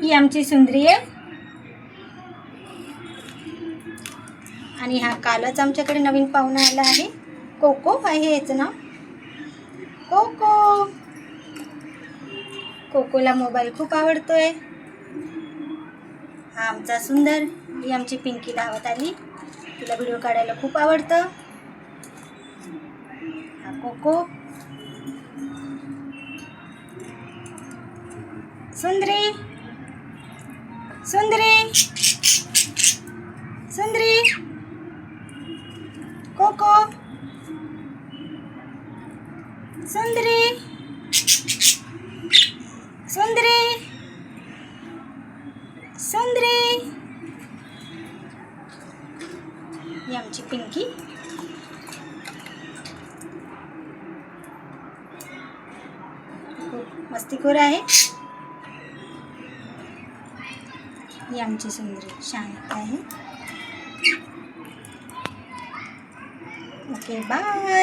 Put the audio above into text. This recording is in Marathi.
ही आमची सुंदरी आहे. आणि हा कालच आमच्याकडे नवीन पाहुणा आला आहे. कोको आहे याचं नाव. कोको. कोकोला मोबाईल खूप आवडतोय. हा आमचा सुंदर. ही आमची पिंकी धावत आली. तिला व्हिडिओ काढायला खूप आवडतं. हा कोको. सुंदरी. सुंदरी. सुंदरी. कोको. सुंदरी. सुंदरी. सुंदरी. ही आमची पिंकी. खूप मस्तीखोर आहे. ही आमची सुंदरी शांत आहे. Okay bye.